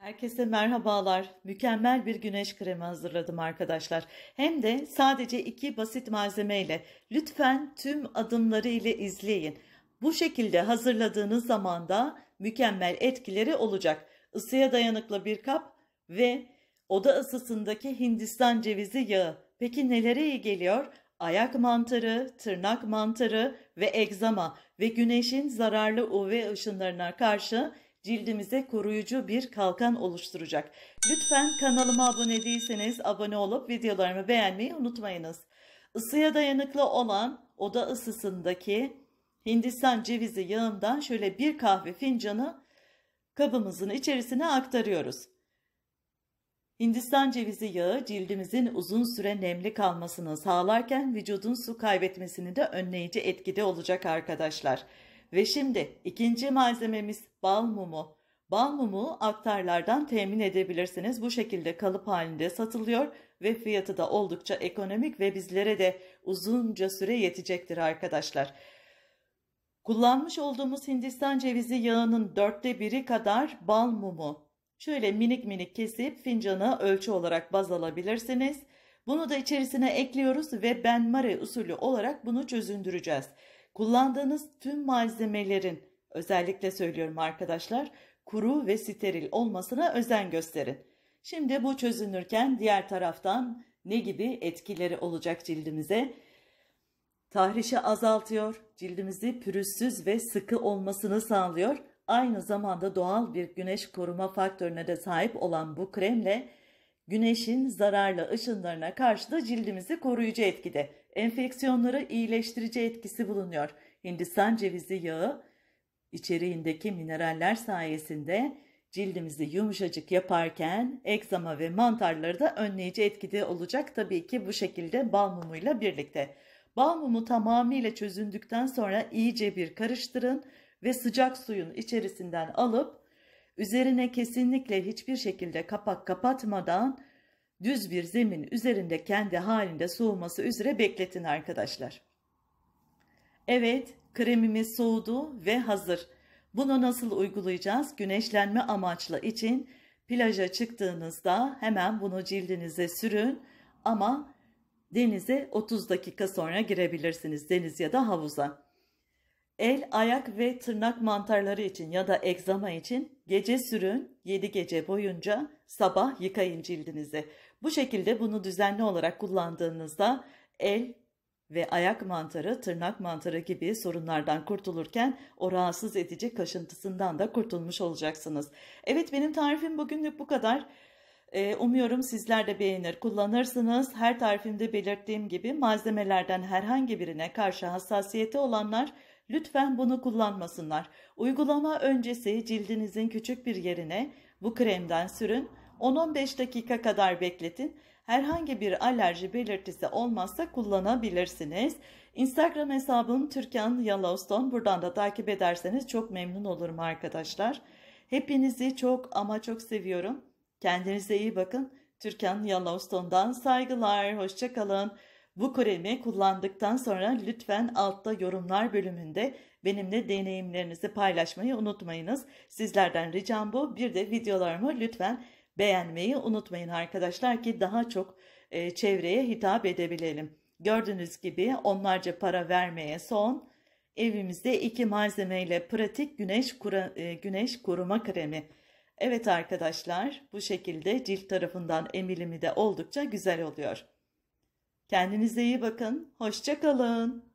Herkese merhabalar. Mükemmel bir güneş kremi hazırladım arkadaşlar. Hem de sadece 2 basit malzemeyle. Lütfen tüm adımları ile izleyin. Bu şekilde hazırladığınız zaman da mükemmel etkileri olacak. Isıya dayanıklı bir kap ve oda ısısındaki Hindistan cevizi yağı. Peki nelere iyi geliyor? Ayak mantarı, tırnak mantarı ve egzama ve güneşin zararlı UV ışınlarına karşı cildimize koruyucu bir kalkan oluşturacak. Lütfen kanalıma abone değilseniz abone olup videolarımı beğenmeyi unutmayınız. Isıya dayanıklı olan oda ısısındaki Hindistan cevizi yağından şöyle bir kahve fincanı kabımızın içerisine aktarıyoruz. Hindistan cevizi yağı cildimizin uzun süre nemli kalmasını sağlarken vücudun su kaybetmesini de önleyici etkide olacak arkadaşlar. Ve şimdi ikinci malzememiz bal mumu. Bal mumu aktarlardan temin edebilirsiniz. Bu şekilde kalıp halinde satılıyor ve fiyatı da oldukça ekonomik ve bizlere de uzunca süre yetecektir arkadaşlar. Kullanmış olduğumuz Hindistan cevizi yağının 1/4 kadar bal mumu. Şöyle minik minik kesip fincanı ölçü olarak baz alabilirsiniz. Bunu da içerisine ekliyoruz ve benmari usulü olarak bunu çözündüreceğiz. Kullandığınız tüm malzemelerin, özellikle söylüyorum arkadaşlar, kuru ve steril olmasına özen gösterin. Şimdi bu çözünürken diğer taraftan ne gibi etkileri olacak cildimize? Tahrişi azaltıyor, cildimizi pürüzsüz ve sıkı olmasını sağlıyor. Aynı zamanda doğal bir güneş koruma faktörüne de sahip olan bu kremle güneşin zararlı ışınlarına karşı da cildimizi koruyucu etkide. Enfeksiyonları iyileştirici etkisi bulunuyor. Hindistan cevizi yağı içeriğindeki mineraller sayesinde cildimizi yumuşacık yaparken egzama ve mantarları da önleyici etkide olacak. Tabii ki bu şekilde bal mumuyla birlikte. Bal mumu tamamıyla çözündükten sonra iyice bir karıştırın ve sıcak suyun içerisinden alıp üzerine kesinlikle hiçbir şekilde kapak kapatmadan düz bir zemin üzerinde kendi halinde soğuması üzere bekletin arkadaşlar. Evet, kremimiz soğudu ve hazır. Bunu nasıl uygulayacağız? Güneşlenme amaçlı için plaja çıktığınızda hemen bunu cildinize sürün ama denize 30 dakika sonra girebilirsiniz, deniz ya da havuza. El, ayak ve tırnak mantarları için ya da egzama için gece sürün, 7 gece boyunca sabah yıkayın cildinizi. Bu şekilde bunu düzenli olarak kullandığınızda el ve ayak mantarı, tırnak mantarı gibi sorunlardan kurtulurken o rahatsız edici kaşıntısından da kurtulmuş olacaksınız. Evet, benim tarifim bugünlük bu kadar. Umuyorum sizler de beğenir, kullanırsınız. Her tarifimde belirttiğim gibi malzemelerden herhangi birine karşı hassasiyeti olanlar lütfen bunu kullanmasınlar. Uygulama öncesi cildinizin küçük bir yerine bu kremden sürün. 10-15 dakika kadar bekletin. Herhangi bir alerji belirtisi olmazsa kullanabilirsiniz. Instagram hesabım Türkan Yellowstone. Buradan da takip ederseniz çok memnun olurum arkadaşlar. Hepinizi çok ama çok seviyorum. Kendinize iyi bakın. Türkan Yellowstone'dan saygılar. Hoşça kalın. Bu kremi kullandıktan sonra lütfen altta yorumlar bölümünde benimle deneyimlerinizi paylaşmayı unutmayınız. Sizlerden ricam bu. Bir de videolarımı lütfen beğenmeyi unutmayın arkadaşlar ki daha çok çevreye hitap edebilelim. Gördüğünüz gibi onlarca para vermeye son. Evimizde 2 malzemeyle pratik güneş koruma kremi. Evet arkadaşlar, bu şekilde cilt tarafından emilimi de oldukça güzel oluyor. Kendinize iyi bakın. Hoşça kalın.